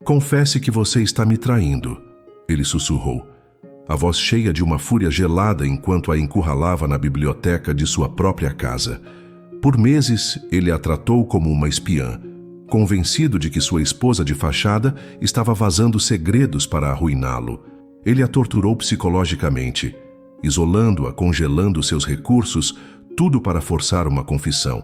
Confesse que você está me traindo, ele sussurrou, a voz cheia de uma fúria gelada enquanto a encurralava na biblioteca de sua própria casa. Por meses, ele a tratou como uma espiã, convencido de que sua esposa de fachada estava vazando segredos para arruiná-lo. Ele a torturou psicologicamente, isolando-a, congelando seus recursos, tudo para forçar uma confissão.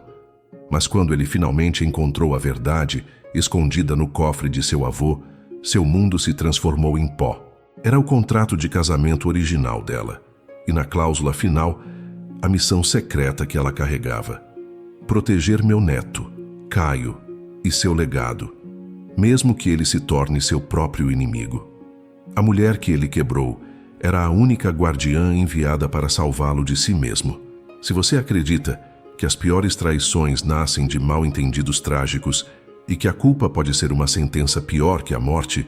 Mas quando ele finalmente encontrou a verdade, escondida no cofre de seu avô, seu mundo se transformou em pó. Era o contrato de casamento original dela, e na cláusula final, a missão secreta que ela carregava: proteger meu neto, Caio, e seu legado, mesmo que ele se torne seu próprio inimigo. A mulher que ele quebrou era a única guardiã enviada para salvá-lo de si mesmo. Se você acredita que as piores traições nascem de mal-entendidos trágicos e que a culpa pode ser uma sentença pior que a morte,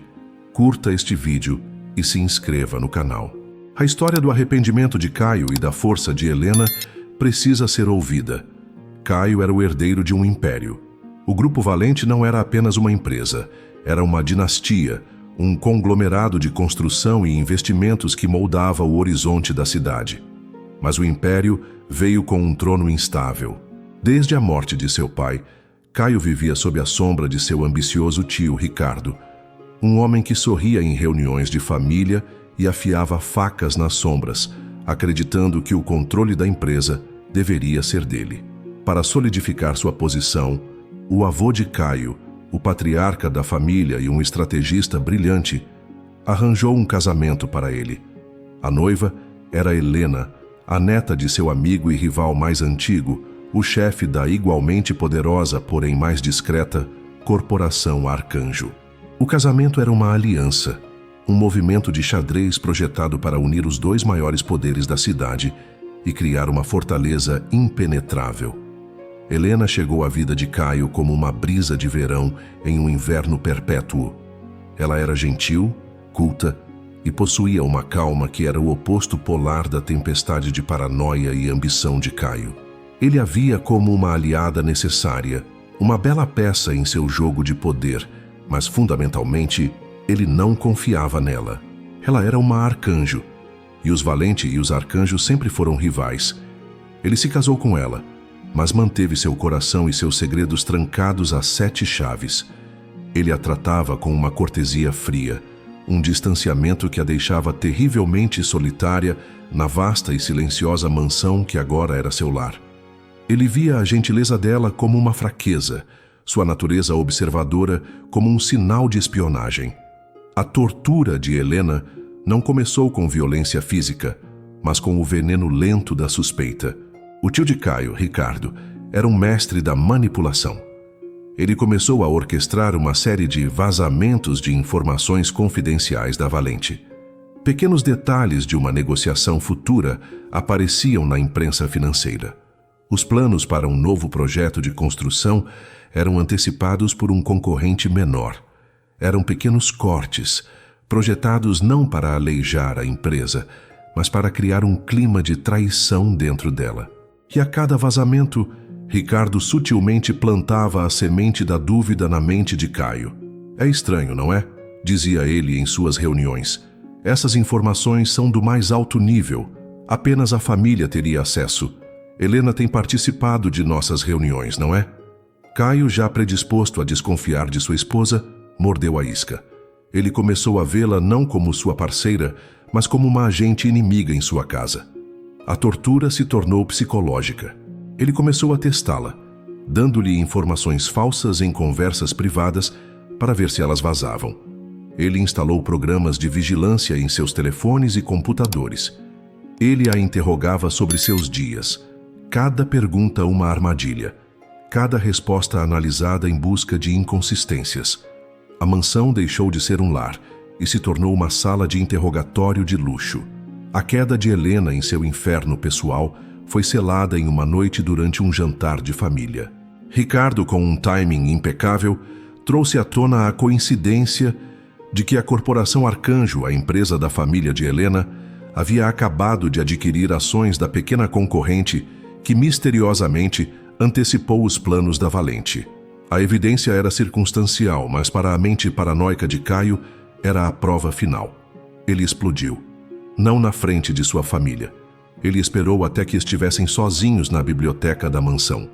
curta este vídeo e se inscreva no canal. A história do arrependimento de Caio e da força de Helena precisa ser ouvida. Caio era o herdeiro de um império. O Grupo Valente não era apenas uma empresa, era uma dinastia, um conglomerado de construção e investimentos que moldava o horizonte da cidade. Mas o império veio com um trono instável. Desde a morte de seu pai, Caio vivia sob a sombra de seu ambicioso tio Ricardo, um homem que sorria em reuniões de família e afiava facas nas sombras, acreditando que o controle da empresa deveria ser dele. Para solidificar sua posição, o avô de Caio, o patriarca da família e um estrategista brilhante, arranjou um casamento para ele. A noiva era Helena, a neta de seu amigo e rival mais antigo, o chefe da igualmente poderosa, porém mais discreta, Corporação Arcanjo. O casamento era uma aliança, um movimento de xadrez projetado para unir os dois maiores poderes da cidade e criar uma fortaleza impenetrável. Helena chegou à vida de Caio como uma brisa de verão em um inverno perpétuo. Ela era gentil, culta e possuía uma calma que era o oposto polar da tempestade de paranoia e ambição de Caio. Ele a via como uma aliada necessária, uma bela peça em seu jogo de poder, mas fundamentalmente ele não confiava nela. Ela era uma arcanjo, e os Valente e os arcanjos sempre foram rivais. Ele se casou com ela, mas manteve seu coração e seus segredos trancados a 7 chaves. Ele a tratava com uma cortesia fria, um distanciamento que a deixava terrivelmente solitária na vasta e silenciosa mansão que agora era seu lar. Ele via a gentileza dela como uma fraqueza, sua natureza observadora como um sinal de espionagem. A tortura de Helena não começou com violência física, mas com o veneno lento da suspeita. O tio de Caio, Ricardo, era um mestre da manipulação. Ele começou a orquestrar uma série de vazamentos de informações confidenciais da Valente. Pequenos detalhes de uma negociação futura apareciam na imprensa financeira. Os planos para um novo projeto de construção eram antecipados por um concorrente menor. Eram pequenos cortes, projetados não para aleijar a empresa, mas para criar um clima de traição dentro dela. E a cada vazamento, Ricardo sutilmente plantava a semente da dúvida na mente de Caio. É estranho, não é? Dizia ele em suas reuniões. Essas informações são do mais alto nível. Apenas a família teria acesso. Helena tem participado de nossas reuniões, não é? Caio, já predisposto a desconfiar de sua esposa, mordeu a isca. Ele começou a vê-la não como sua parceira, mas como uma agente inimiga em sua casa. A tortura se tornou psicológica. Ele começou a testá-la, dando-lhe informações falsas em conversas privadas para ver se elas vazavam. Ele instalou programas de vigilância em seus telefones e computadores. Ele a interrogava sobre seus dias. Cada pergunta uma armadilha. Cada resposta analisada em busca de inconsistências. A mansão deixou de ser um lar e se tornou uma sala de interrogatório de luxo. A queda de Helena em seu inferno pessoal foi selada em uma noite durante um jantar de família. Ricardo, com um timing impecável, trouxe à tona a coincidência de que a Corporação Arcanjo, a empresa da família de Helena, havia acabado de adquirir ações da pequena concorrente que misteriosamente antecipou os planos da Valente. A evidência era circunstancial, mas para a mente paranoica de Caio era a prova final. Ele explodiu. Não na frente de sua família. Ele esperou até que estivessem sozinhos na biblioteca da mansão.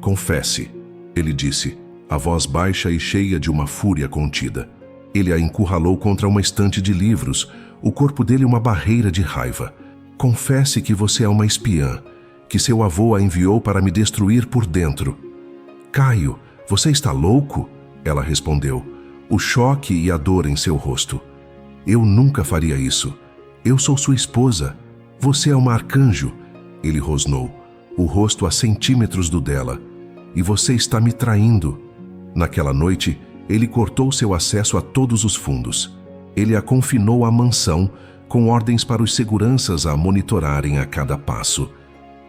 Confesse, ele disse, a voz baixa e cheia de uma fúria contida. Ele a encurralou contra uma estante de livros, o corpo dele uma barreira de raiva. Confesse que você é uma espiã, que seu avô a enviou para me destruir por dentro. Caio, você está louco? Ela respondeu, o choque e a dor em seu rosto. Eu nunca faria isso. Eu sou sua esposa. Você é uma arcanjo. Ele rosnou, o rosto a centímetros do dela. E você está me traindo. Naquela noite, ele cortou seu acesso a todos os fundos. Ele a confinou à mansão, com ordens para os seguranças a monitorarem a cada passo.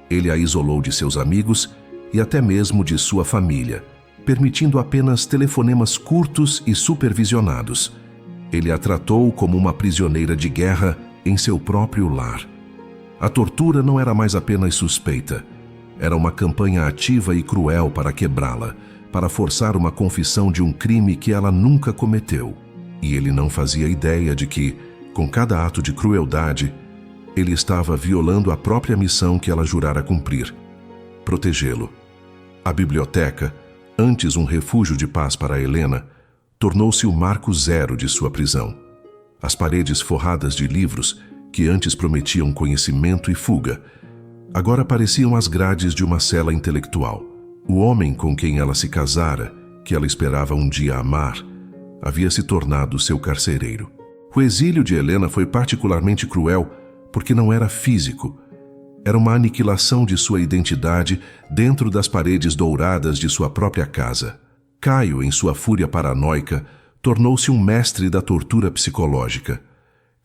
Ele a isolou de seus amigos e até mesmo de sua família, permitindo apenas telefonemas curtos e supervisionados. Ele a tratou como uma prisioneira de guerra em seu próprio lar. A tortura não era mais apenas suspeita. Era uma campanha ativa e cruel para quebrá-la, para forçar uma confissão de um crime que ela nunca cometeu. E ele não fazia ideia de que, com cada ato de crueldade, ele estava violando a própria missão que ela jurara cumprir: protegê-lo. A biblioteca, antes um refúgio de paz para Helena, tornou-se o marco zero de sua prisão. As paredes forradas de livros, que antes prometiam conhecimento e fuga, agora pareciam as grades de uma cela intelectual. O homem com quem ela se casara, que ela esperava um dia amar, havia se tornado seu carcereiro. O exílio de Helena foi particularmente cruel porque não era físico. Era uma aniquilação de sua identidade dentro das paredes douradas de sua própria casa. Caio, em sua fúria paranoica, tornou-se um mestre da tortura psicológica.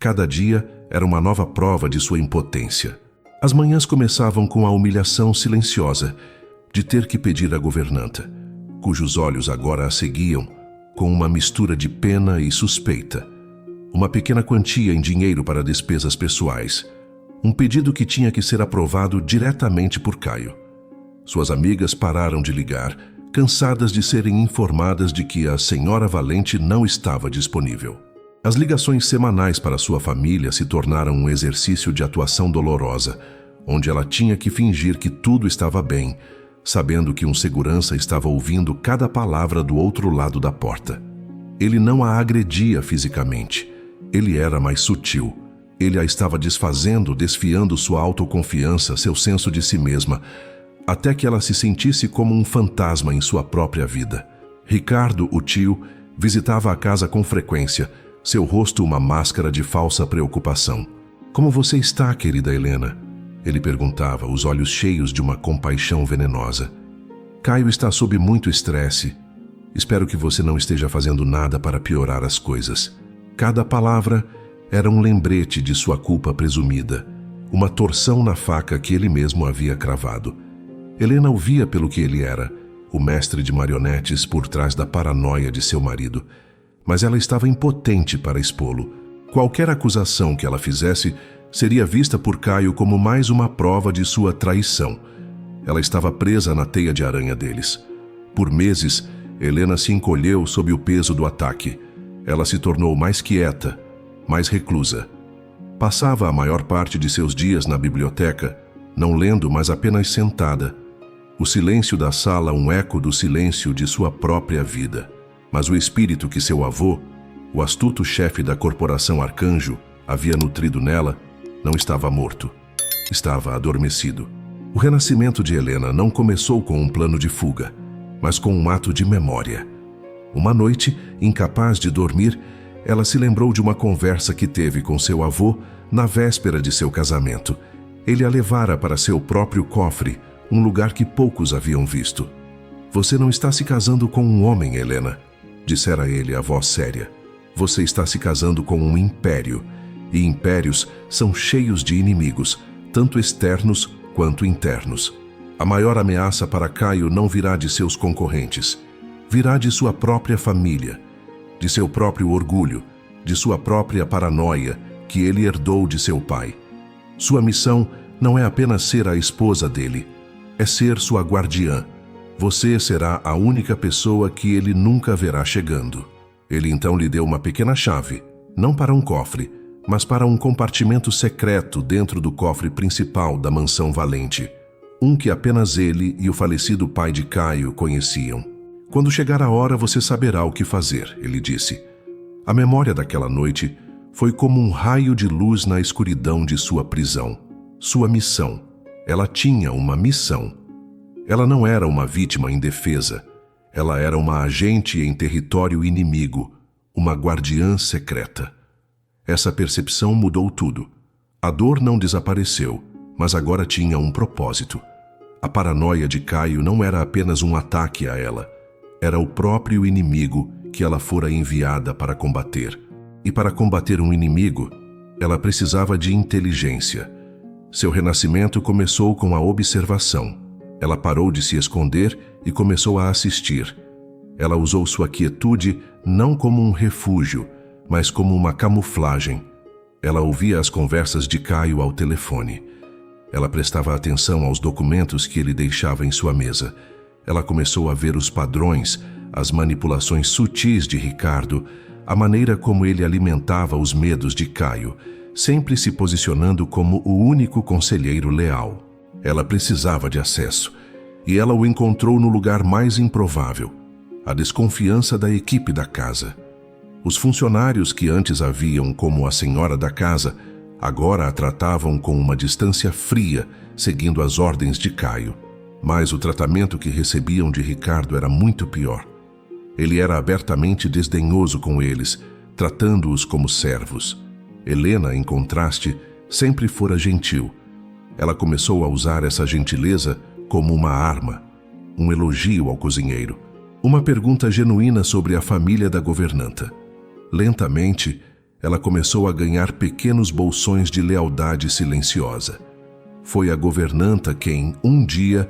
Cada dia era uma nova prova de sua impotência. As manhãs começavam com a humilhação silenciosa de ter que pedir à governanta, cujos olhos agora a seguiam com uma mistura de pena e suspeita, uma pequena quantia em dinheiro para despesas pessoais, um pedido que tinha que ser aprovado diretamente por Caio. Suas amigas pararam de ligar, cansadas de serem informadas de que a senhora Valente não estava disponível. As ligações semanais para sua família se tornaram um exercício de atuação dolorosa, onde ela tinha que fingir que tudo estava bem, sabendo que um segurança estava ouvindo cada palavra do outro lado da porta. Ele não a agredia fisicamente. Ele era mais sutil. Ele a estava desfazendo, desfiando sua autoconfiança, seu senso de si mesma, até que ela se sentisse como um fantasma em sua própria vida. Ricardo, o tio, visitava a casa com frequência, seu rosto uma máscara de falsa preocupação. Como você está, querida Helena? Ele perguntava, os olhos cheios de uma compaixão venenosa. Caio está sob muito estresse. Espero que você não esteja fazendo nada para piorar as coisas. Cada palavra era um lembrete de sua culpa presumida, uma torção na faca que ele mesmo havia cravado. Helena o via pelo que ele era, o mestre de marionetes por trás da paranoia de seu marido, mas ela estava impotente para expô-lo. Qualquer acusação que ela fizesse seria vista por Caio como mais uma prova de sua traição. Ela estava presa na teia de aranha deles. Por meses, Helena se encolheu sob o peso do ataque. Ela se tornou mais quieta, mais reclusa. Passava a maior parte de seus dias na biblioteca, não lendo, mas apenas sentada. O silêncio da sala um eco do silêncio de sua própria vida. Mas o espírito que seu avô, o astuto chefe da corporação Arcanjo, havia nutrido nela, não estava morto. Estava adormecido. O renascimento de Helena não começou com um plano de fuga, mas com um ato de memória. Uma noite, incapaz de dormir, ela se lembrou de uma conversa que teve com seu avô na véspera de seu casamento. Ele a levara para seu próprio cofre, um lugar que poucos haviam visto. Você não está se casando com um homem, Helena, dissera ele a voz séria. Você está se casando com um império, e impérios são cheios de inimigos, tanto externos quanto internos. A maior ameaça para Caio não virá de seus concorrentes, virá de sua própria família, de seu próprio orgulho, de sua própria paranoia que ele herdou de seu pai. Sua missão não é apenas ser a esposa dele, é ser sua guardiã, Você será a única pessoa que ele nunca verá chegando. Ele então lhe deu uma pequena chave, não para um cofre, mas para um compartimento secreto dentro do cofre principal da mansão Valente, um que apenas ele e o falecido pai de Caio conheciam. Quando chegar a hora, você saberá o que fazer, ele disse. A memória daquela noite foi como um raio de luz na escuridão de sua prisão. Sua missão. Ela tinha uma missão. Ela não era uma vítima indefesa. Ela era uma agente em território inimigo, uma guardiã secreta. Essa percepção mudou tudo. A dor não desapareceu, mas agora tinha um propósito. A paranoia de Caio não era apenas um ataque a ela. Era o próprio inimigo que ela fora enviada para combater. E para combater um inimigo, ela precisava de inteligência. Seu renascimento começou com a observação. Ela parou de se esconder e começou a assistir. Ela usou sua quietude não como um refúgio, mas como uma camuflagem. Ela ouvia as conversas de Caio ao telefone. Ela prestava atenção aos documentos que ele deixava em sua mesa. Ela começou a ver os padrões, as manipulações sutis de Ricardo, a maneira como ele alimentava os medos de Caio, sempre se posicionando como o único conselheiro leal. Ela precisava de acesso, e ela o encontrou no lugar mais improvável, a desconfiança da equipe da casa. Os funcionários que antes a viam como a senhora da casa, agora a tratavam com uma distância fria, seguindo as ordens de Caio. Mas o tratamento que recebiam de Ricardo era muito pior. Ele era abertamente desdenhoso com eles, tratando-os como servos. Helena, em contraste, sempre fora gentil. Ela começou a usar essa gentileza como uma arma, um elogio ao cozinheiro, uma pergunta genuína sobre a família da governanta. Lentamente, ela começou a ganhar pequenos bolsões de lealdade silenciosa. Foi a governanta quem, um dia,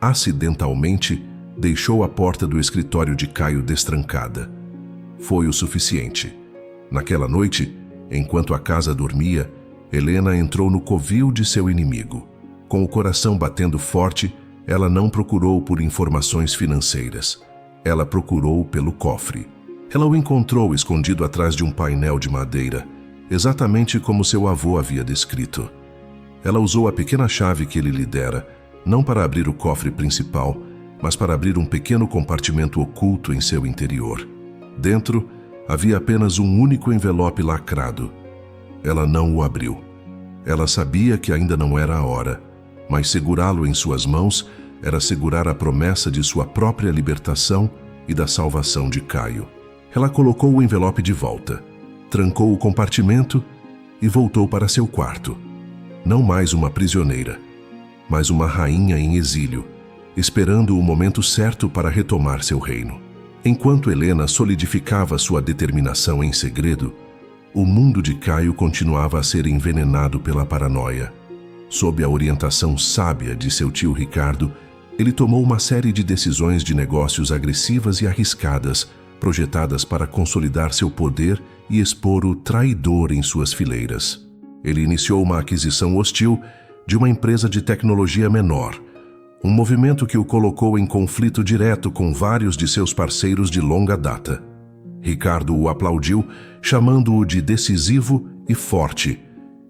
acidentalmente, deixou a porta do escritório de Caio destrancada. Foi o suficiente. Naquela noite, enquanto a casa dormia, Helena entrou no covil de seu inimigo. Com o coração batendo forte, ela não procurou por informações financeiras. Ela procurou pelo cofre. Ela o encontrou escondido atrás de um painel de madeira, exatamente como seu avô havia descrito. Ela usou a pequena chave que ele lhe dera, não para abrir o cofre principal, mas para abrir um pequeno compartimento oculto em seu interior. Dentro, havia apenas um único envelope lacrado. Ela não o abriu. Ela sabia que ainda não era a hora, mas segurá-lo em suas mãos era segurar a promessa de sua própria libertação e da salvação de Caio. Ela colocou o envelope de volta, trancou o compartimento e voltou para seu quarto. Não mais uma prisioneira, mas uma rainha em exílio, esperando o momento certo para retomar seu reino. Enquanto Helena solidificava sua determinação em segredo, o mundo de Caio continuava a ser envenenado pela paranoia. Sob a orientação sábia de seu tio Ricardo, ele tomou uma série de decisões de negócios agressivas e arriscadas, projetadas para consolidar seu poder e expor o traidor em suas fileiras. Ele iniciou uma aquisição hostil de uma empresa de tecnologia menor, um movimento que o colocou em conflito direto com vários de seus parceiros de longa data. Ricardo o aplaudiu, chamando-o de decisivo e forte,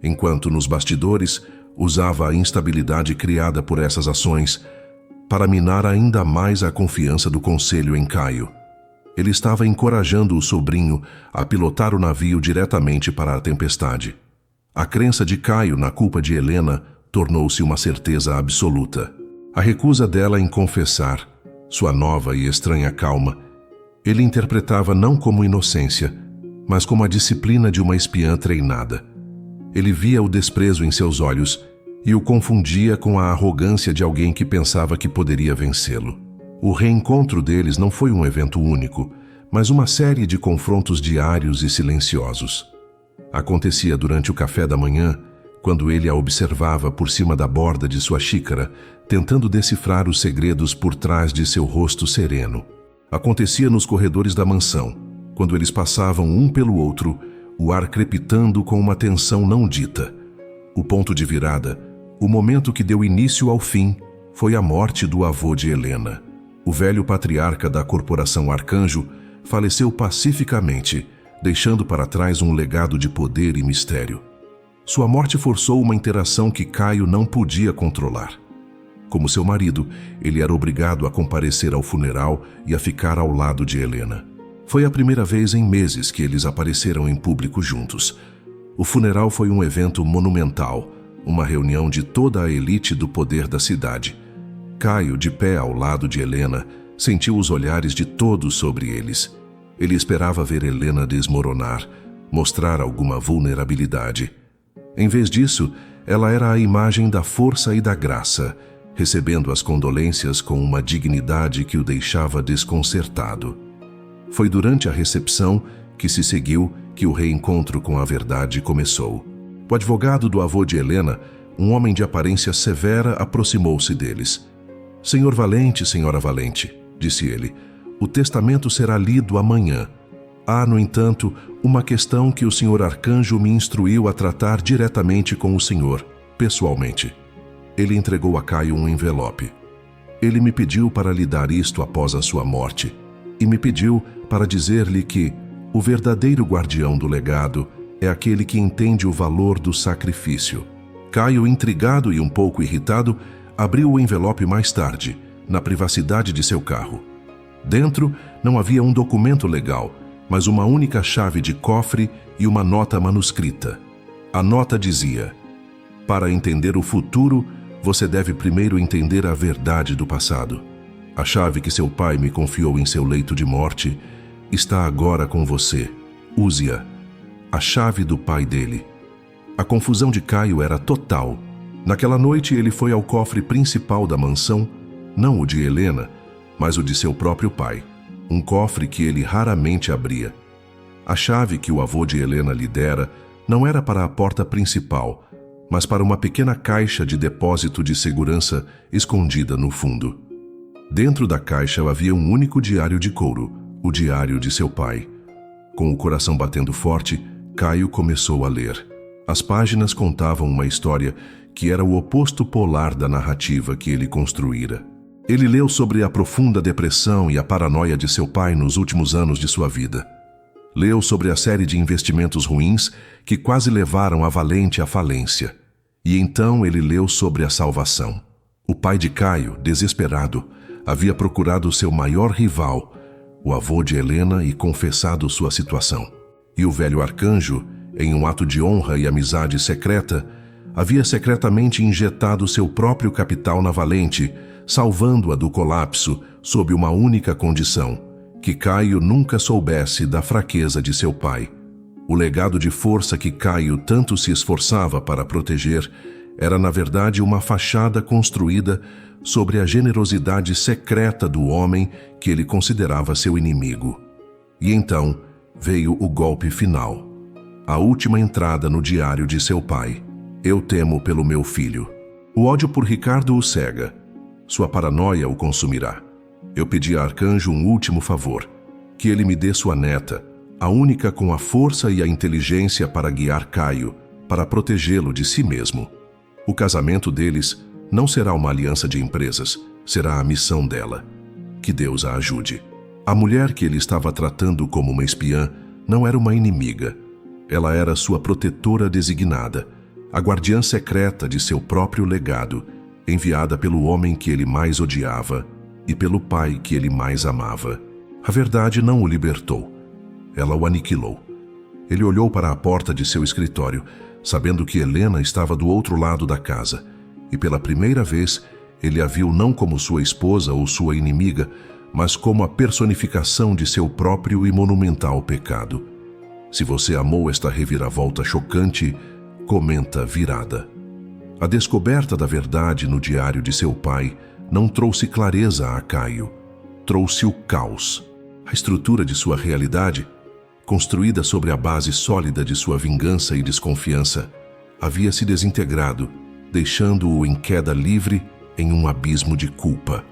enquanto nos bastidores usava a instabilidade criada por essas ações para minar ainda mais a confiança do conselho em Caio. Ele estava encorajando o sobrinho a pilotar o navio diretamente para a tempestade. A crença de Caio na culpa de Helena tornou-se uma certeza absoluta. A recusa dela em confessar, sua nova e estranha calma, ele interpretava não como inocência, mas como a disciplina de uma espiã treinada. Ele via o desprezo em seus olhos e o confundia com a arrogância de alguém que pensava que poderia vencê-lo. O reencontro deles não foi um evento único, mas uma série de confrontos diários e silenciosos. Acontecia durante o café da manhã, quando ele a observava por cima da borda de sua xícara, tentando decifrar os segredos por trás de seu rosto sereno. Acontecia nos corredores da mansão, quando eles passavam um pelo outro, o ar crepitando com uma tensão não dita. O ponto de virada, o momento que deu início ao fim, foi a morte do avô de Helena. O velho patriarca da corporação Arcanjo faleceu pacificamente, deixando para trás um legado de poder e mistério. Sua morte forçou uma interação que Caio não podia controlar. Como seu marido, ele era obrigado a comparecer ao funeral e a ficar ao lado de Helena. Foi a primeira vez em meses que eles apareceram em público juntos. O funeral foi um evento monumental, uma reunião de toda a elite do poder da cidade. Caio, de pé ao lado de Helena, sentiu os olhares de todos sobre eles. Ele esperava ver Helena desmoronar, mostrar alguma vulnerabilidade. Em vez disso, ela era a imagem da força e da graça, recebendo as condolências com uma dignidade que o deixava desconcertado. Foi durante a recepção que se seguiu que o reencontro com a verdade começou. O advogado do avô de Helena, um homem de aparência severa, aproximou-se deles. "Senhor Valente, senhora Valente", disse ele, "o testamento será lido amanhã. Há, no entanto, uma questão que o senhor Arcanjo me instruiu a tratar diretamente com o senhor, pessoalmente." Ele entregou a Caio um envelope. "Ele me pediu para lhe dar isto após a sua morte, e me pediu para dizer-lhe que o verdadeiro guardião do legado é aquele que entende o valor do sacrifício." Caio, intrigado e um pouco irritado, abriu o envelope mais tarde, na privacidade de seu carro. Dentro não havia um documento legal, mas uma única chave de cofre e uma nota manuscrita. A nota dizia: "Para entender o futuro, você deve primeiro entender a verdade do passado. A chave que seu pai me confiou em seu leito de morte está agora com você. Use-a." A chave do pai dele. A confusão de Caio era total. Naquela noite ele foi ao cofre principal da mansão, não o de Helena, mas o de seu próprio pai, um cofre que ele raramente abria. A chave que o avô de Helena lhe dera não era para a porta principal, mas para uma pequena caixa de depósito de segurança escondida no fundo. Dentro da caixa havia um único diário de couro, o diário de seu pai. Com o coração batendo forte, Caio começou a ler. As páginas contavam uma história que era o oposto polar da narrativa que ele construíra. Ele leu sobre a profunda depressão e a paranoia de seu pai nos últimos anos de sua vida. Leu sobre a série de investimentos ruins que quase levaram a Valente à falência. E então ele leu sobre a salvação. O pai de Caio, desesperado, havia procurado seu maior rival, o avô de Helena, e confessado sua situação. E o velho Arcanjo, em um ato de honra e amizade secreta, havia secretamente injetado seu próprio capital na Valente, salvando-a do colapso sob uma única condição: que Caio nunca soubesse da fraqueza de seu pai. O legado de força que Caio tanto se esforçava para proteger era, na verdade, uma fachada construída sobre a generosidade secreta do homem que ele considerava seu inimigo. E então veio o golpe final. A última entrada no diário de seu pai: "Eu temo pelo meu filho." O ódio por Ricardo o cega. Sua paranoia o consumirá. Eu pedi a Arcanjo um último favor: que ele me dê sua neta, a única com a força e a inteligência para guiar Caio, para protegê-lo de si mesmo. O casamento deles não será uma aliança de empresas, será a missão dela. Que Deus a ajude. A mulher que ele estava tratando como uma espiã não era uma inimiga. Ela era sua protetora designada, a guardiã secreta de seu próprio legado, enviada pelo homem que ele mais odiava e pelo pai que ele mais amava. A verdade não o libertou. Ela o aniquilou. Ele olhou para a porta de seu escritório, sabendo que Helena estava do outro lado da casa, e pela primeira vez ele a viu não como sua esposa ou sua inimiga, mas como a personificação de seu próprio e monumental pecado. Se você amou esta reviravolta chocante, comenta virada. A descoberta da verdade no diário de seu pai não trouxe clareza a Caio, trouxe o caos. A estrutura de sua realidade, construída sobre a base sólida de sua vingança e desconfiança, havia se desintegrado, deixando-o em queda livre em um abismo de culpa.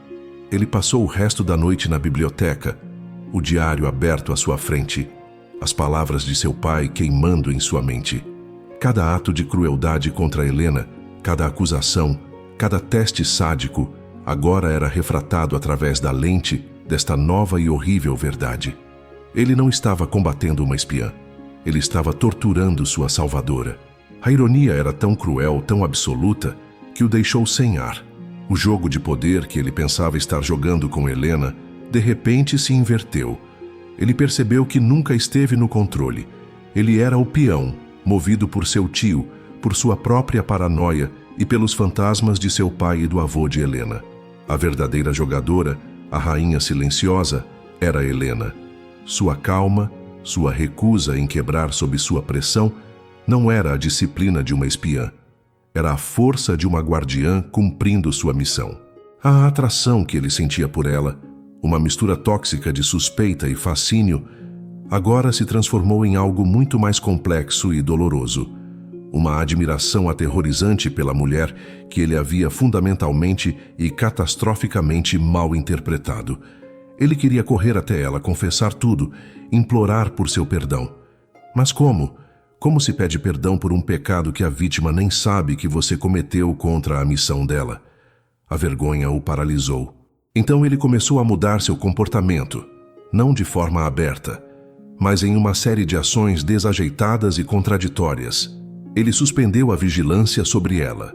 Ele passou o resto da noite na biblioteca, o diário aberto à sua frente, as palavras de seu pai queimando em sua mente. Cada ato de crueldade contra Helena, cada acusação, cada teste sádico, agora era refratado através da lente desta nova e horrível verdade. Ele não estava combatendo uma espiã. Ele estava torturando sua salvadora. A ironia era tão cruel, tão absoluta, que o deixou sem ar. O jogo de poder que ele pensava estar jogando com Helena, de repente se inverteu. Ele percebeu que nunca esteve no controle. Ele era o peão, movido por seu tio, por sua própria paranoia e pelos fantasmas de seu pai e do avô de Helena. A verdadeira jogadora, a rainha silenciosa, era Helena. Sua calma, sua recusa em quebrar sob sua pressão, não era a disciplina de uma espiã. Era a força de uma guardiã cumprindo sua missão. A atração que ele sentia por ela, uma mistura tóxica de suspeita e fascínio, agora se transformou em algo muito mais complexo e doloroso. Uma admiração aterrorizante pela mulher que ele havia fundamentalmente e catastroficamente mal interpretado. Ele queria correr até ela, confessar tudo, implorar por seu perdão. Mas como? Como se pede perdão por um pecado que a vítima nem sabe que você cometeu contra a missão dela? A vergonha o paralisou. Então ele começou a mudar seu comportamento, não de forma aberta, mas em uma série de ações desajeitadas e contraditórias. Ele suspendeu a vigilância sobre ela.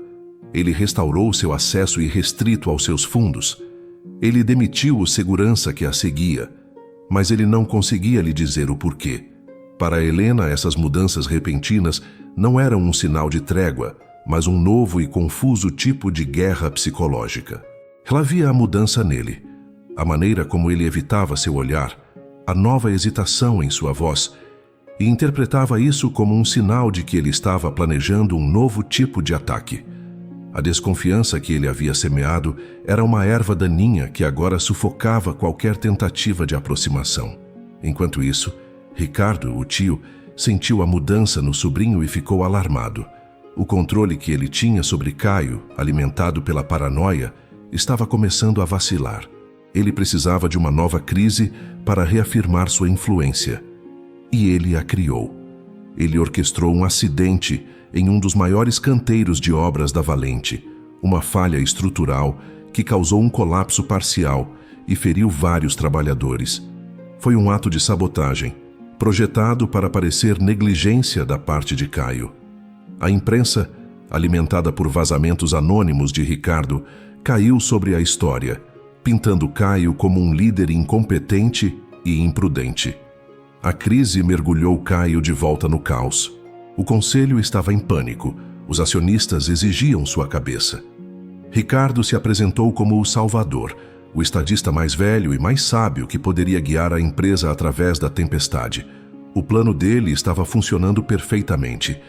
Ele restaurou seu acesso irrestrito aos seus fundos. Ele demitiu o segurança que a seguia, mas ele não conseguia lhe dizer o porquê. Para Helena, essas mudanças repentinas não eram um sinal de trégua, mas um novo e confuso tipo de guerra psicológica. Ela via a mudança nele, a maneira como ele evitava seu olhar, a nova hesitação em sua voz, e interpretava isso como um sinal de que ele estava planejando um novo tipo de ataque. A desconfiança que ele havia semeado era uma erva daninha que agora sufocava qualquer tentativa de aproximação. Enquanto isso, Ricardo, o tio, sentiu a mudança no sobrinho e ficou alarmado. O controle que ele tinha sobre Caio, alimentado pela paranoia, estava começando a vacilar. Ele precisava de uma nova crise para reafirmar sua influência. E ele a criou. Ele orquestrou um acidente em um dos maiores canteiros de obras da Valente, uma falha estrutural que causou um colapso parcial e feriu vários trabalhadores. Foi um ato de sabotagem, projetado para parecer negligência da parte de Caio. A imprensa, alimentada por vazamentos anônimos de Ricardo, caiu sobre a história, pintando Caio como um líder incompetente e imprudente. A crise mergulhou Caio de volta no caos. O conselho estava em pânico. Os acionistas exigiam sua cabeça. Ricardo se apresentou como o salvador, o estadista mais velho e mais sábio que poderia guiar a empresa através da tempestade. O plano dele estava funcionando perfeitamente.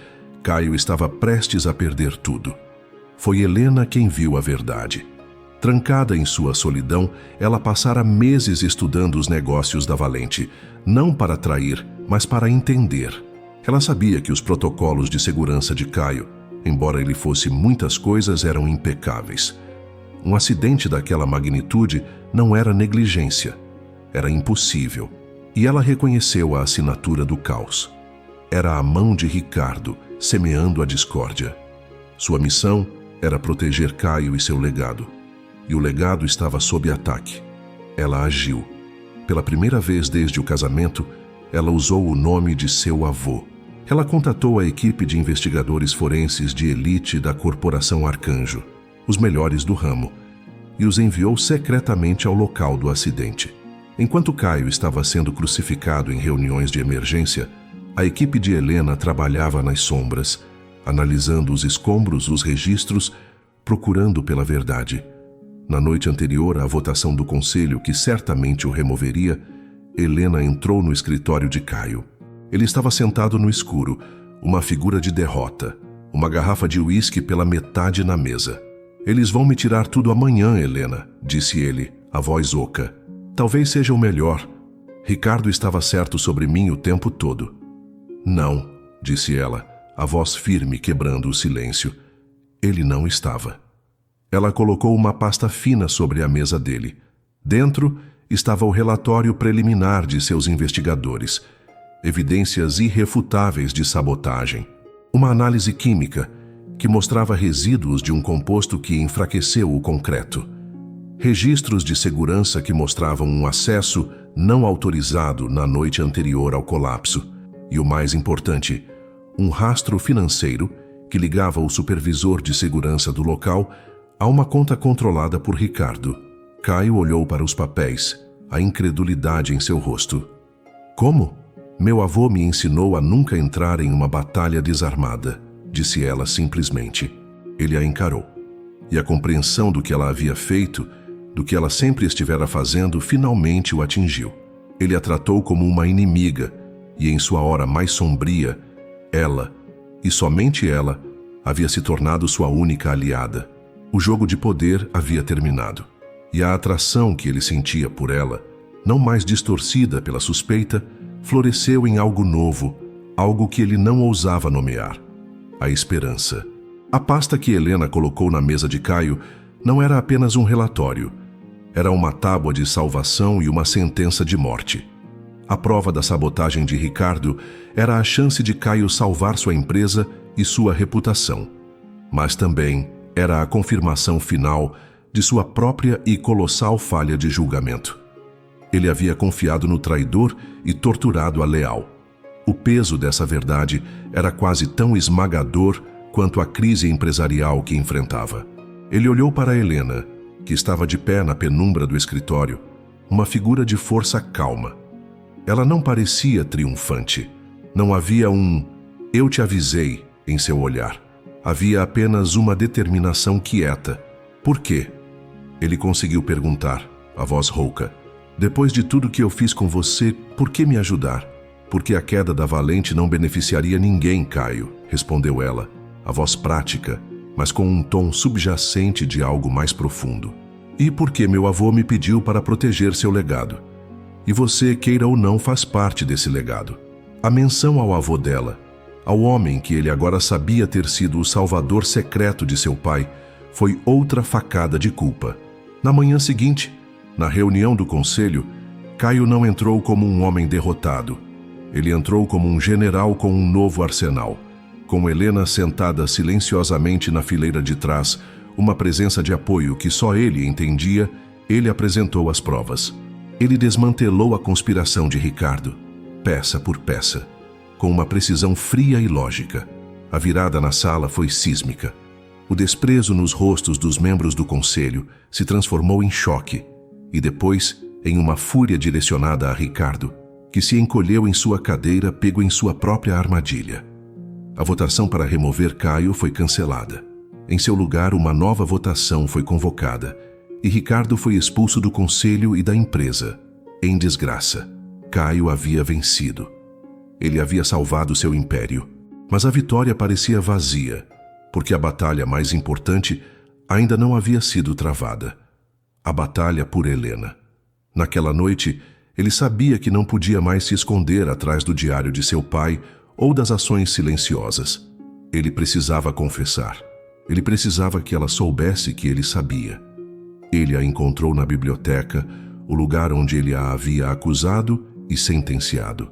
Caio estava prestes a perder tudo. Foi Helena quem viu a verdade. Trancada em sua solidão, ela passara meses estudando os negócios da Valente, não para trair, mas para entender. Ela sabia que os protocolos de segurança de Caio, embora ele fosse muitas coisas, eram impecáveis. Um acidente daquela magnitude não era negligência, era impossível. E ela reconheceu a assinatura do caos. Era a mão de Ricardo, semeando a discórdia. Sua missão era proteger Caio e seu legado. E o legado estava sob ataque. Ela agiu. Pela primeira vez desde o casamento, ela usou o nome de seu avô. Ela contatou a equipe de investigadores forenses de elite da Corporação Arcanjo, os melhores do ramo, e os enviou secretamente ao local do acidente. Enquanto Caio estava sendo crucificado em reuniões de emergência, a equipe de Helena trabalhava nas sombras, analisando os escombros, os registros, procurando pela verdade. Na noite anterior à votação do conselho, que certamente o removeria, Helena entrou no escritório de Caio. Ele estava sentado no escuro, uma figura de derrota, uma garrafa de uísque pela metade na mesa. "Eles vão me tirar tudo amanhã, Helena", disse ele, a voz oca. "Talvez seja o melhor. Ricardo estava certo sobre mim o tempo todo." "Não", disse ela, a voz firme quebrando o silêncio. Ele não estava. Ela colocou uma pasta fina sobre a mesa dele. Dentro estava o relatório preliminar de seus investigadores, evidências irrefutáveis de sabotagem. Uma análise química que mostrava resíduos de um composto que enfraqueceu o concreto. registros de segurança que mostravam um acesso não autorizado na noite anterior ao colapso e, o mais importante, um rastro financeiro que ligava o supervisor de segurança do local a uma conta controlada por Ricardo. Caio olhou para os papéis, a incredulidade em seu rosto. Como? Meu avô me ensinou a nunca entrar em uma batalha desarmada, disse ela simplesmente. Ele a encarou. E a compreensão do que ela havia feito, do que ela sempre estivera fazendo, finalmente o atingiu. Ele a tratou como uma inimiga, e em sua hora mais sombria, ela, e somente ela, havia se tornado sua única aliada. O jogo de poder havia terminado, e a atração que ele sentia por ela, não mais distorcida pela suspeita, floresceu em algo novo, algo que ele não ousava nomear: a esperança. A pasta que Helena colocou na mesa de Caio não era apenas um relatório. Era uma tábua de salvação e uma sentença de morte. A prova da sabotagem de Ricardo era a chance de Caio salvar sua empresa e sua reputação. Mas também era a confirmação final de sua própria e colossal falha de julgamento. Ele havia confiado no traidor e torturado a leal. O peso dessa verdade era quase tão esmagador quanto a crise empresarial que enfrentava. Ele olhou para Helena, que estava de pé na penumbra do escritório, uma figura de força calma. Ela não parecia triunfante. Não havia um "eu te avisei" em seu olhar. Havia apenas uma determinação quieta. Por quê? Ele conseguiu perguntar, a voz rouca. Depois de tudo que eu fiz com você, por que me ajudar? Porque a queda da Valente não beneficiaria ninguém, Caio, respondeu ela, a voz prática, mas com um tom subjacente de algo mais profundo. E porque meu avô me pediu para proteger seu legado. E você, queira ou não, faz parte desse legado. A menção ao avô dela, ao homem que ele agora sabia ter sido o salvador secreto de seu pai, foi outra facada de culpa. Na manhã seguinte, na reunião do conselho, Caio não entrou como um homem derrotado. Ele entrou como um general com um novo arsenal. Com Helena sentada silenciosamente na fileira de trás, uma presença de apoio que só ele entendia, ele apresentou as provas. Ele desmantelou a conspiração de Ricardo, peça por peça, com uma precisão fria e lógica. A virada na sala foi sísmica. O desprezo nos rostos dos membros do conselho se transformou em choque e depois em uma fúria direcionada a Ricardo, que se encolheu em sua cadeira pego em sua própria armadilha. A votação para remover Caio foi cancelada. Em seu lugar, uma nova votação foi convocada e Ricardo foi expulso do conselho e da empresa. Em desgraça, Caio havia vencido. Ele havia salvado seu império, mas a vitória parecia vazia, porque a batalha mais importante ainda não havia sido travada. A batalha por Helena. Naquela noite, ele sabia que não podia mais se esconder atrás do diário de seu pai ou das ações silenciosas. Ele precisava confessar. Ele precisava que ela soubesse que ele sabia. Ele a encontrou na biblioteca, o lugar onde ele a havia acusado e sentenciado.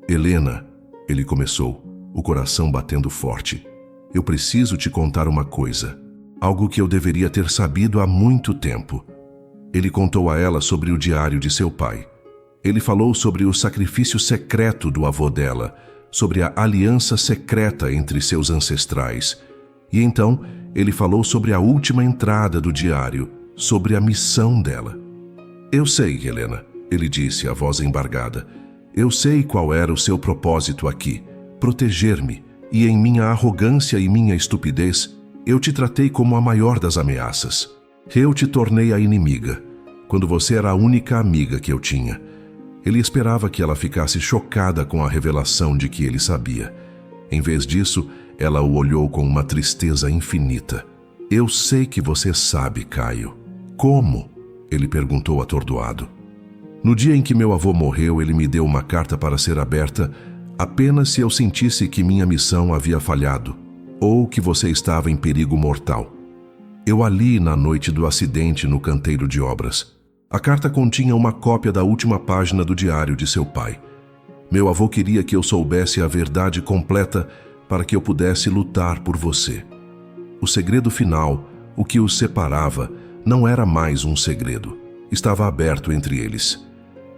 Helena, ele começou, o coração batendo forte. Eu preciso te contar uma coisa, algo que eu deveria ter sabido há muito tempo. Ele contou a ela sobre o diário de seu pai. Ele falou sobre o sacrifício secreto do avô dela, sobre a aliança secreta entre seus ancestrais. E então, ele falou sobre a última entrada do diário, sobre a missão dela. Eu sei, Helena, ele disse, a voz embargada. Eu sei qual era o seu propósito aqui, proteger-me, e em minha arrogância e minha estupidez, eu te tratei como a maior das ameaças. Eu te tornei a inimiga, quando você era a única amiga que eu tinha. Ele esperava que ela ficasse chocada com a revelação de que ele sabia. Em vez disso, ela o olhou com uma tristeza infinita. Eu sei que você sabe, Caio. Como? Ele perguntou atordoado. No dia em que meu avô morreu, ele me deu uma carta para ser aberta apenas se eu sentisse que minha missão havia falhado ou que você estava em perigo mortal. Eu a li na noite do acidente no canteiro de obras. A carta continha uma cópia da última página do diário de seu pai. Meu avô queria que eu soubesse a verdade completa para que eu pudesse lutar por você. O segredo final, o que os separava, Não era mais um segredo. Estava aberto entre eles.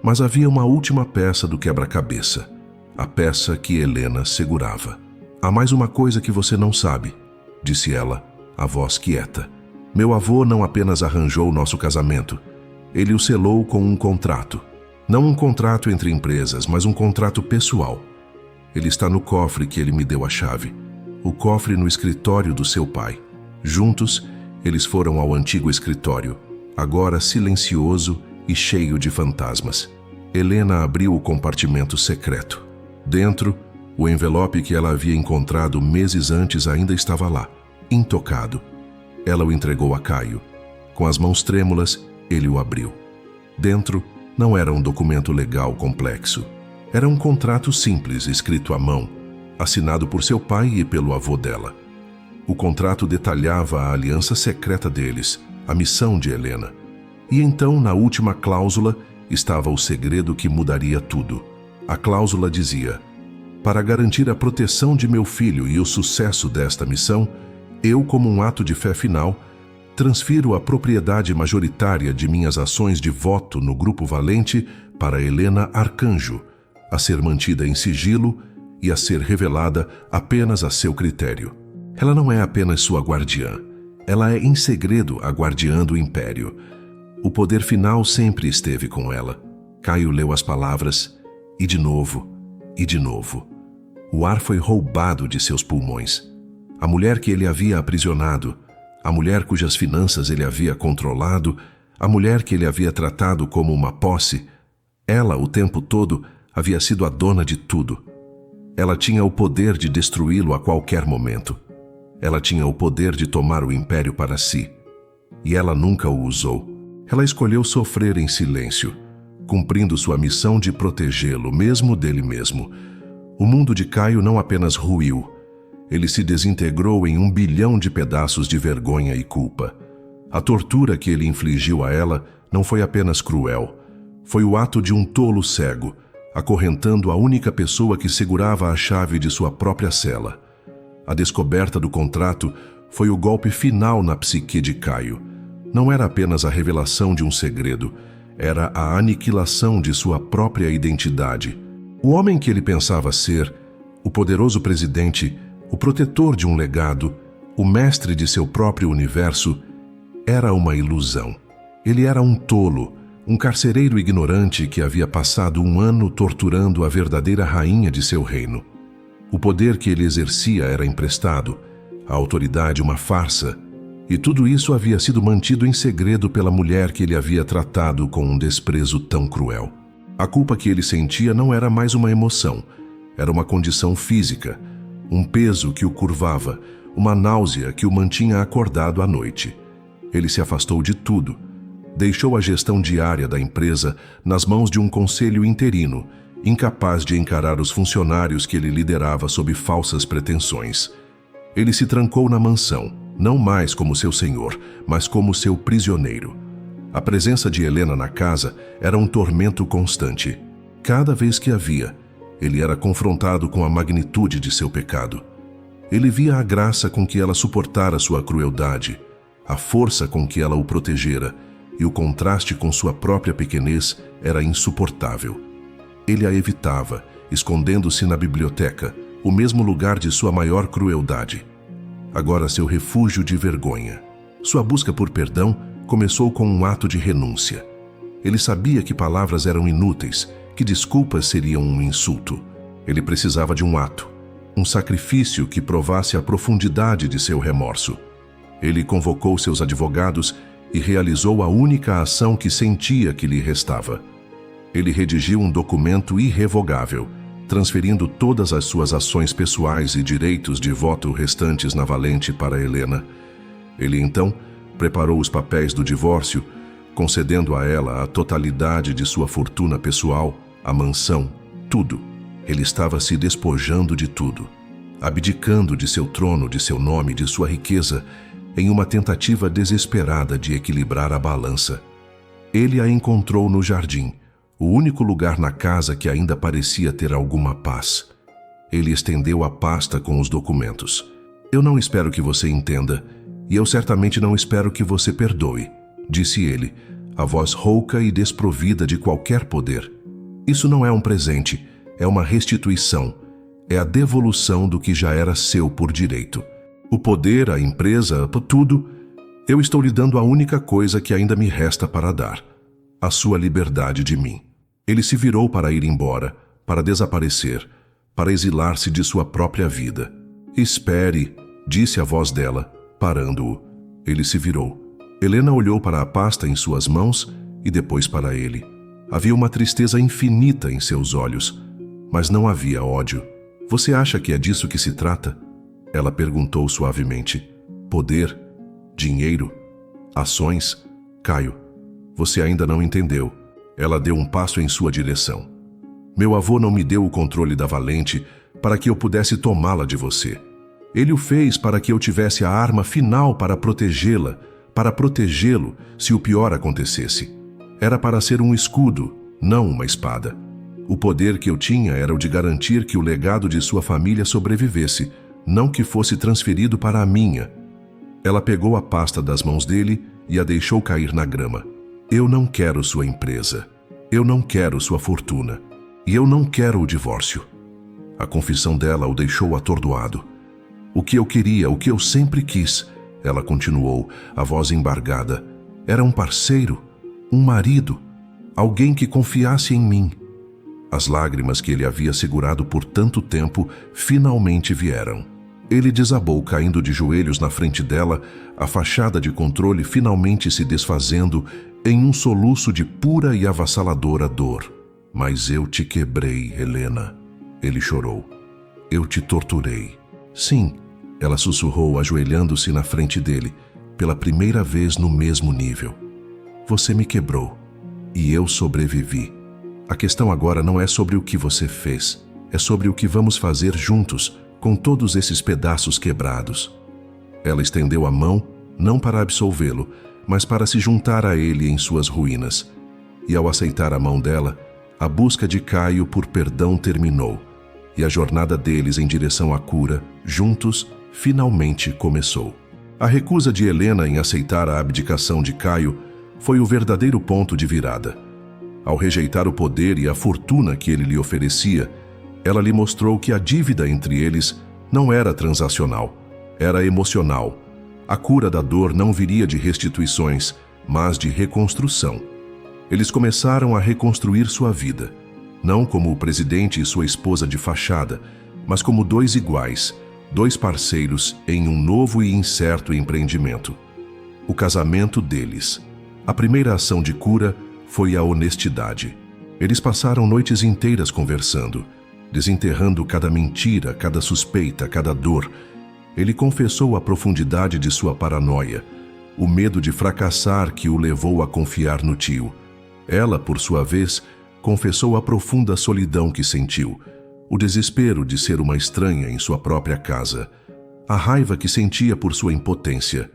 Mas havia uma última peça do quebra-cabeça. A peça que Helena segurava. Há mais uma coisa que você não sabe, disse ela, a voz quieta. Meu avô não apenas arranjou nosso casamento. Ele o selou com um contrato. Não um contrato entre empresas, mas um contrato pessoal. Ele está no cofre que ele me deu a chave. O cofre no escritório do seu pai. Juntos, eles foram ao antigo escritório, agora silencioso e cheio de fantasmas. Helena abriu o compartimento secreto. Dentro, o envelope que ela havia encontrado meses antes ainda estava lá, intocado. Ela o entregou a Caio. Com as mãos trêmulas, ele o abriu. Dentro, não era um documento legal complexo. Era um contrato simples, escrito à mão, assinado por seu pai e pelo avô dela. O contrato detalhava a aliança secreta deles, a missão de Helena. E então, na última cláusula, estava o segredo que mudaria tudo. A cláusula dizia: para garantir a proteção de meu filho e o sucesso desta missão, eu, como um ato de fé final, transfiro a propriedade majoritária de minhas ações de voto no Grupo Valente para Helena Arcanjo, a ser mantida em sigilo e a ser revelada apenas a seu critério. Ela não é apenas sua guardiã. Ela é em segredo a guardiã do Império. O poder final sempre esteve com ela. Caio leu as palavras, e de novo, e de novo. O ar foi roubado de seus pulmões. A mulher que ele havia aprisionado, a mulher cujas finanças ele havia controlado, a mulher que ele havia tratado como uma posse, ela, o tempo todo, havia sido a dona de tudo. Ela tinha o poder de destruí-lo a qualquer momento. Ela tinha o poder de tomar o império para si. E ela nunca o usou. Ela escolheu sofrer em silêncio, cumprindo sua missão de protegê-lo, mesmo dele mesmo. O mundo de Caio não apenas ruiu, ele se desintegrou em 1 bilhão de pedaços de vergonha e culpa. A tortura que ele infligiu a ela não foi apenas cruel, foi o ato de um tolo cego, acorrentando a única pessoa que segurava a chave de sua própria cela. A descoberta do contrato foi o golpe final na psique de Caio. Não era apenas a revelação de um segredo, era a aniquilação de sua própria identidade. O homem que ele pensava ser, o poderoso presidente, o protetor de um legado, o mestre de seu próprio universo, era uma ilusão. Ele era um tolo, um carcereiro ignorante que havia passado 1 ano torturando a verdadeira rainha de seu reino. O poder que ele exercia era emprestado, a autoridade uma farsa, e tudo isso havia sido mantido em segredo pela mulher que ele havia tratado com um desprezo tão cruel. A culpa que ele sentia não era mais uma emoção, era uma condição física, um peso que o curvava, uma náusea que o mantinha acordado à noite. Ele se afastou de tudo, deixou a gestão diária da empresa nas mãos de um conselho interino, incapaz de encarar os funcionários que ele liderava sob falsas pretensões. Ele se trancou na mansão, não mais como seu senhor, mas como seu prisioneiro. A presença de Helena na casa era um tormento constante. Cada vez que a via, ele era confrontado com a magnitude de seu pecado. Ele via a graça com que ela suportara sua crueldade, a força com que ela o protegera, e o contraste com sua própria pequenez era insuportável. Ele a evitava, escondendo-se na biblioteca, o mesmo lugar de sua maior crueldade. Agora seu refúgio de vergonha. Sua busca por perdão começou com um ato de renúncia. Ele sabia que palavras eram inúteis, que desculpas seriam um insulto. Ele precisava de um ato, um sacrifício que provasse a profundidade de seu remorso. Ele convocou seus advogados e realizou a única ação que sentia que lhe restava. Ele redigiu um documento irrevogável, transferindo todas as suas ações pessoais e direitos de voto restantes na Valente para Helena. Ele então preparou os papéis do divórcio, concedendo a ela a totalidade de sua fortuna pessoal, a mansão, tudo. Ele estava se despojando de tudo, abdicando de seu trono, de seu nome, de sua riqueza, em uma tentativa desesperada de equilibrar a balança. Ele a encontrou no jardim, o único lugar na casa que ainda parecia ter alguma paz. Ele estendeu a pasta com os documentos. Eu não espero que você entenda, e eu certamente não espero que você perdoe, disse ele, a voz rouca e desprovida de qualquer poder. Isso não é um presente, é uma restituição. É a devolução do que já era seu por direito. O poder, a empresa, tudo. Eu estou lhe dando a única coisa que ainda me resta para dar. A sua liberdade de mim. Ele se virou para ir embora, para desaparecer, para exilar-se de sua própria vida. Espere, disse a voz dela, parando-o. Ele se virou. Helena olhou para a pasta em suas mãos e depois para ele. Havia uma tristeza infinita em seus olhos, mas não havia ódio. Você acha que é disso que se trata? Ela perguntou suavemente. Poder? Dinheiro? Ações? Caio, você ainda não entendeu. Ela deu um passo em sua direção. Meu avô não me deu o controle da Valente para que eu pudesse tomá-la de você. Ele o fez para que eu tivesse a arma final para protegê-la, para protegê-lo se o pior acontecesse. Era para ser um escudo, não uma espada. O poder que eu tinha era o de garantir que o legado de sua família sobrevivesse, não que fosse transferido para a minha. Ela pegou a pasta das mãos dele e a deixou cair na grama. Eu não quero sua empresa. Eu não quero sua fortuna. E eu não quero o divórcio. A confissão dela o deixou atordoado. O que eu queria, o que eu sempre quis, ela continuou, a voz embargada, era um parceiro, um marido, alguém que confiasse em mim. As lágrimas que ele havia segurado por tanto tempo finalmente vieram. Ele desabou caindo de joelhos na frente dela, a fachada de controle finalmente se desfazendo em um soluço de pura e avassaladora dor. Mas eu te quebrei, Helena. Ele chorou. Eu te torturei. Sim, ela sussurrou, ajoelhando-se na frente dele, pela primeira vez no mesmo nível. Você me quebrou, e eu sobrevivi. A questão agora não é sobre o que você fez, é sobre o que vamos fazer juntos, com todos esses pedaços quebrados. Ela estendeu a mão, não para absolvê-lo, mas para se juntar a ele em suas ruínas. E ao aceitar a mão dela, a busca de Caio por perdão terminou, e a jornada deles em direção à cura, juntos, finalmente começou. A recusa de Helena em aceitar a abdicação de Caio foi o verdadeiro ponto de virada. Ao rejeitar o poder e a fortuna que ele lhe oferecia, ela lhe mostrou que a dívida entre eles não era transacional, era emocional. A cura da dor não viria de restituições, mas de reconstrução. Eles começaram a reconstruir sua vida, não como o presidente e sua esposa de fachada, mas como dois iguais, dois parceiros em um novo e incerto empreendimento. O casamento deles. A primeira ação de cura foi a honestidade. Eles passaram noites inteiras conversando, desenterrando cada mentira, cada suspeita, cada dor. Ele confessou a profundidade de sua paranoia, o medo de fracassar que o levou a confiar no tio. Ela, por sua vez, confessou a profunda solidão que sentiu, o desespero de ser uma estranha em sua própria casa, a raiva que sentia por sua impotência.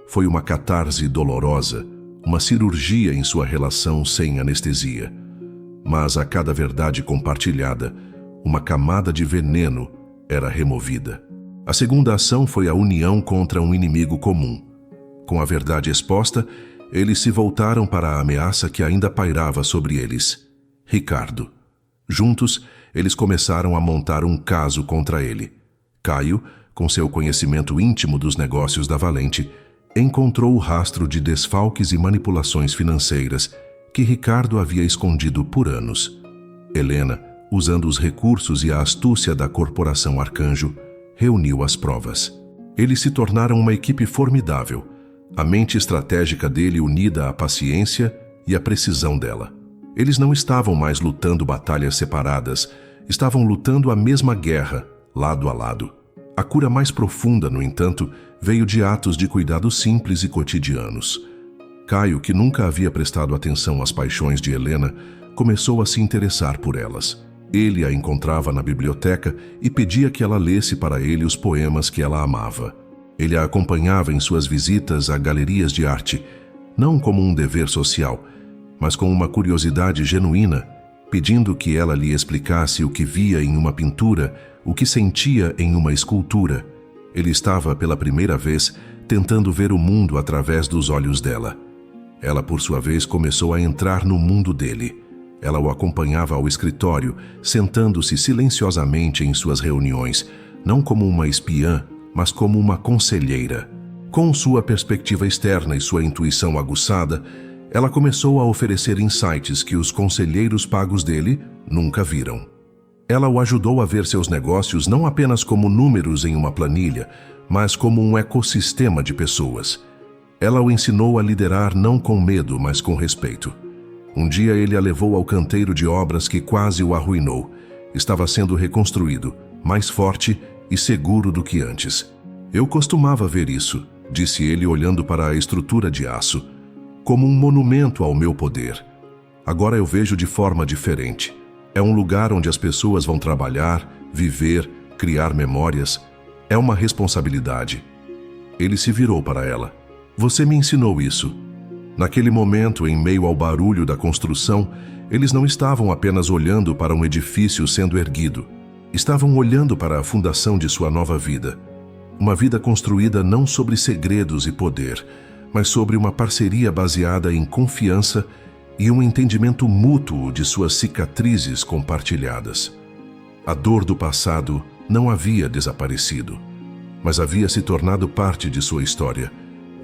Foi uma catarse dolorosa, uma cirurgia em sua relação sem anestesia. Mas a cada verdade compartilhada, uma camada de veneno era removida. A segunda ação foi a união contra um inimigo comum. Com a verdade exposta, eles se voltaram para a ameaça que ainda pairava sobre eles: Ricardo. Juntos, eles começaram a montar um caso contra ele. Caio, com seu conhecimento íntimo dos negócios da Valente, encontrou o rastro de desfalques e manipulações financeiras que Ricardo havia escondido por anos. Helena, usando os recursos e a astúcia da Corporação Arcanjo, reuniu as provas. Eles se tornaram uma equipe formidável, a mente estratégica dele unida à paciência e à precisão dela. Eles não estavam mais lutando batalhas separadas, estavam lutando a mesma guerra, lado a lado. A cura mais profunda, no entanto, veio de atos de cuidado simples e cotidianos. Caio, que nunca havia prestado atenção às paixões de Helena, começou a se interessar por elas. Ele a encontrava na biblioteca e pedia que ela lesse para ele os poemas que ela amava. Ele a acompanhava em suas visitas a galerias de arte, não como um dever social, mas com uma curiosidade genuína, pedindo que ela lhe explicasse o que via em uma pintura, o que sentia em uma escultura. Ele estava, pela primeira vez, tentando ver o mundo através dos olhos dela. Ela, por sua vez, começou a entrar no mundo dele. Ela o acompanhava ao escritório, sentando-se silenciosamente em suas reuniões, não como uma espiã, mas como uma conselheira. Com sua perspectiva externa e sua intuição aguçada, ela começou a oferecer insights que os conselheiros pagos dele nunca viram. Ela o ajudou a ver seus negócios não apenas como números em uma planilha, mas como um ecossistema de pessoas. Ela o ensinou a liderar não com medo, mas com respeito. Um dia ele a levou ao canteiro de obras que quase o arruinou. Estava sendo reconstruído, mais forte e seguro do que antes. Eu costumava ver isso, disse ele olhando para a estrutura de aço, como um monumento ao meu poder. Agora eu vejo de forma diferente. É um lugar onde as pessoas vão trabalhar, viver, criar memórias. É uma responsabilidade. Ele se virou para ela. Você me ensinou isso. Naquele momento, em meio ao barulho da construção, eles não estavam apenas olhando para um edifício sendo erguido. Estavam olhando para a fundação de sua nova vida. Uma vida construída não sobre segredos e poder, mas sobre uma parceria baseada em confiança e um entendimento mútuo de suas cicatrizes compartilhadas. A dor do passado não havia desaparecido, mas havia se tornado parte de sua história,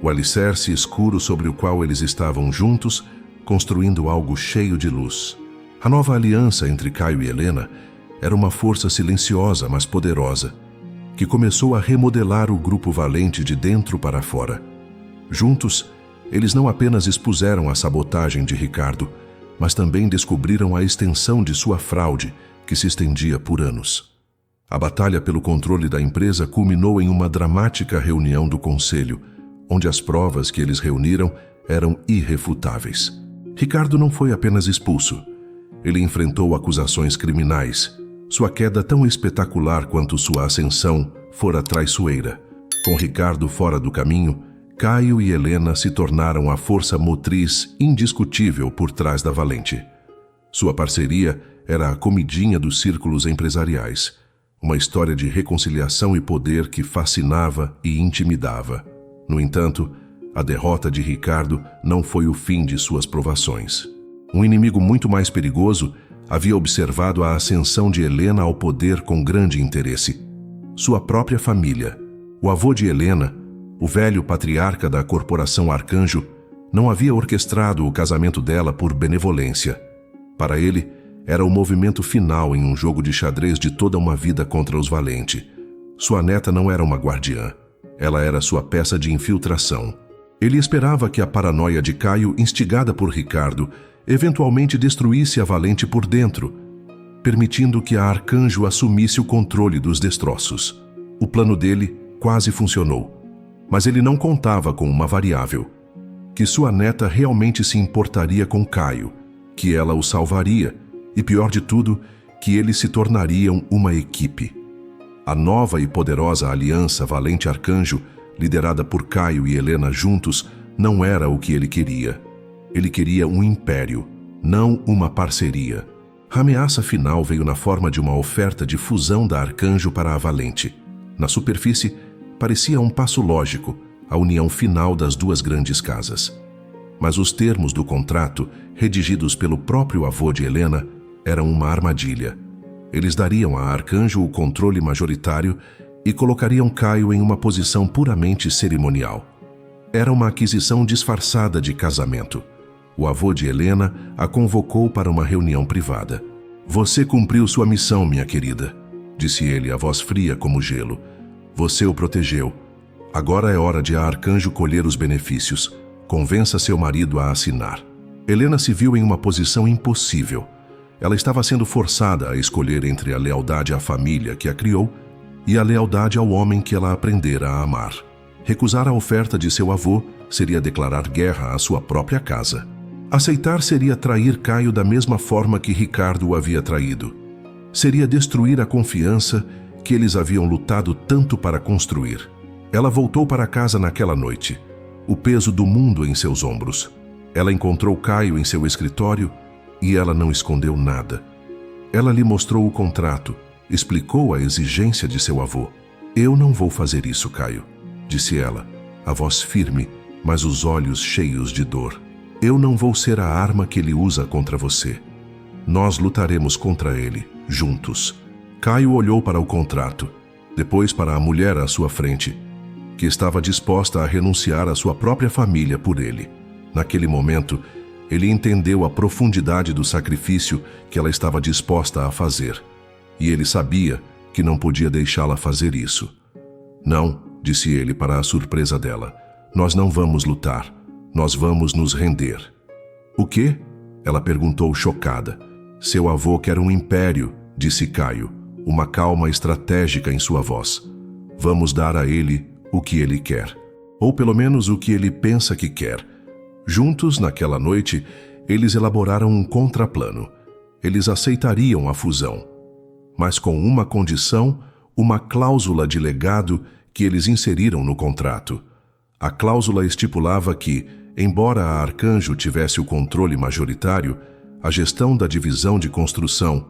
o alicerce escuro sobre o qual eles estavam juntos, construindo algo cheio de luz. A nova aliança entre Caio e Helena era uma força silenciosa, mas poderosa, que começou a remodelar o grupo Valente de dentro para fora. Juntos, eles não apenas expuseram a sabotagem de Ricardo, mas também descobriram a extensão de sua fraude, que se estendia por anos. A batalha pelo controle da empresa culminou em uma dramática reunião do conselho, onde as provas que eles reuniram eram irrefutáveis. Ricardo não foi apenas expulso. Ele enfrentou acusações criminais. Sua queda, tão espetacular quanto sua ascensão, fora traiçoeira. Com Ricardo fora do caminho, Caio e Helena se tornaram a força motriz indiscutível por trás da Valente. Sua parceria era a comidinha dos círculos empresariais, uma história de reconciliação e poder que fascinava e intimidava. No entanto, a derrota de Ricardo não foi o fim de suas provações. Um inimigo muito mais perigoso havia observado a ascensão de Helena ao poder com grande interesse. Sua própria família. O avô de Helena, o velho patriarca da corporação Arcanjo, não havia orquestrado o casamento dela por benevolência. Para ele, era o movimento final em um jogo de xadrez de toda uma vida contra os Valente. Sua neta não era uma guardiã. Ela era sua peça de infiltração. Ele esperava que a paranoia de Caio, instigada por Ricardo, eventualmente destruísse a Valente por dentro, permitindo que a Arcanjo assumisse o controle dos destroços. O plano dele quase funcionou, mas ele não contava com uma variável: que sua neta realmente se importaria com Caio, que ela o salvaria e, pior de tudo, que eles se tornariam uma equipe. A nova e poderosa aliança Valente Arcanjo, liderada por Caio e Helena juntos, não era o que ele queria. Ele queria um império, não uma parceria. A ameaça final veio na forma de uma oferta de fusão da Arcanjo para a Valente. Na superfície, parecia um passo lógico, a união final das duas grandes casas. Mas os termos do contrato, redigidos pelo próprio avô de Helena, eram uma armadilha. Eles dariam a Arcanjo o controle majoritário e colocariam Caio em uma posição puramente cerimonial. Era uma aquisição disfarçada de casamento. O avô de Helena a convocou para uma reunião privada. "Você cumpriu sua missão, minha querida", disse ele, a voz fria como gelo. "Você o protegeu. Agora é hora de a Arcanjo colher os benefícios. Convença seu marido a assinar." Helena se viu em uma posição impossível. Ela estava sendo forçada a escolher entre a lealdade à família que a criou e a lealdade ao homem que ela aprendera a amar. Recusar a oferta de seu avô seria declarar guerra à sua própria casa. Aceitar seria trair Caio da mesma forma que Ricardo o havia traído. Seria destruir a confiança que eles haviam lutado tanto para construir. Ela voltou para casa naquela noite, o peso do mundo em seus ombros. Ela encontrou Caio em seu escritório e ela não escondeu nada. Ela lhe mostrou o contrato, explicou a exigência de seu avô. "Eu não vou fazer isso, Caio", disse ela, a voz firme, mas os olhos cheios de dor. Eu não vou ser a arma que ele usa contra você. Nós lutaremos contra ele, juntos. Caio olhou para o contrato, depois para a mulher à sua frente, que estava disposta a renunciar à sua própria família por ele. Naquele momento, ele entendeu a profundidade do sacrifício que ela estava disposta a fazer. E ele sabia que não podia deixá-la fazer isso. Não, disse ele para a surpresa dela. Nós não vamos lutar. Nós vamos nos render. O quê? Ela perguntou chocada. Seu avô quer um império, disse Caio, uma calma estratégica em sua voz. Vamos dar a ele o que ele quer. Ou pelo menos o que ele pensa que quer. Juntos, naquela noite, eles elaboraram um contraplano. Eles aceitariam a fusão, mas com uma condição, uma cláusula de legado que eles inseriram no contrato. A cláusula estipulava que, embora a Arcanjo tivesse o controle majoritário, a gestão da divisão de construção,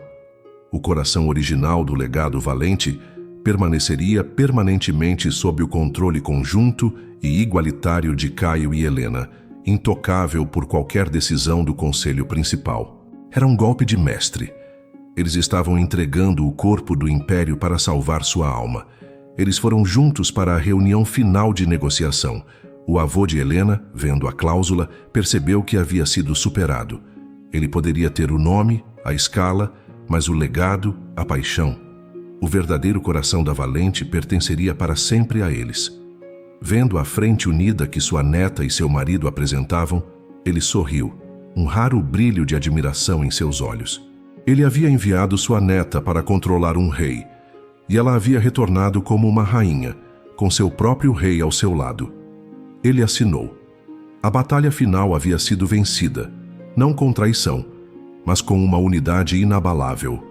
o coração original do legado valente, permaneceria permanentemente sob o controle conjunto e igualitário de Caio e Helena, intocável por qualquer decisão do conselho principal. Era um golpe de mestre. Eles estavam entregando o corpo do império para salvar sua alma. Eles foram juntos para a reunião final de negociação. O avô de Helena, vendo a cláusula, percebeu que havia sido superado. Ele poderia ter o nome, a escala, mas o legado, a paixão. O verdadeiro coração da Valente pertenceria para sempre a eles. Vendo a frente unida que sua neta e seu marido apresentavam, ele sorriu, um raro brilho de admiração em seus olhos. Ele havia enviado sua neta para controlar um rei, e ela havia retornado como uma rainha, com seu próprio rei ao seu lado. Ele assinou. A batalha final havia sido vencida, não com traição, mas com uma unidade inabalável.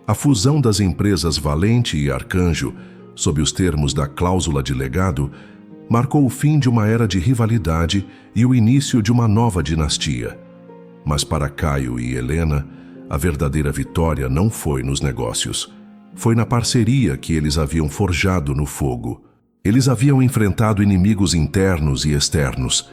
A fusão das empresas Valente e Arcanjo, sob os termos da cláusula de legado, marcou o fim de uma era de rivalidade e o início de uma nova dinastia. Mas para Caio e Helena, a verdadeira vitória não foi nos negócios. Foi na parceria que eles haviam forjado no fogo. Eles haviam enfrentado inimigos internos e externos,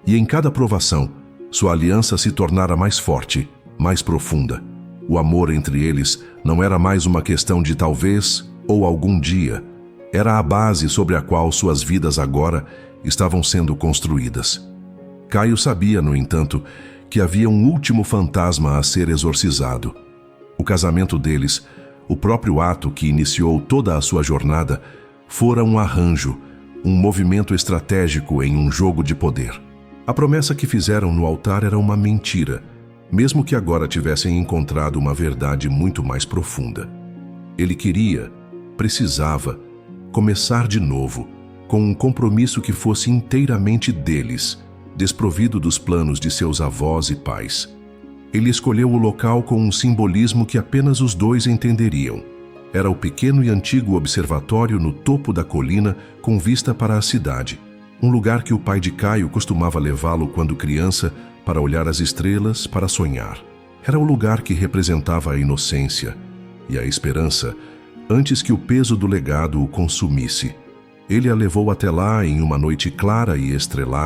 e em cada provação, sua aliança se tornara mais forte, mais profunda. O amor entre eles não era mais uma questão de talvez ou algum dia. Era a base sobre a qual suas vidas agora estavam sendo construídas. Caio sabia, no entanto, que havia um último fantasma a ser exorcizado. O casamento deles, o próprio ato que iniciou toda a sua jornada, fora um arranjo, um movimento estratégico em um jogo de poder. A promessa que fizeram no altar era uma mentira, mesmo que agora tivessem encontrado uma verdade muito mais profunda. Ele queria, precisava, começar de novo, com um compromisso que fosse inteiramente deles, desprovido dos planos de seus avós e pais. Ele escolheu o local com um simbolismo que apenas os dois entenderiam. Era o pequeno e antigo observatório no topo da colina com vista para a cidade, um lugar que o pai de Caio costumava levá-lo quando criança para olhar as estrelas, para sonhar. Era o lugar que representava a inocência e a esperança antes que o peso do legado o consumisse. Ele a levou até lá em uma noite clara e estrelada.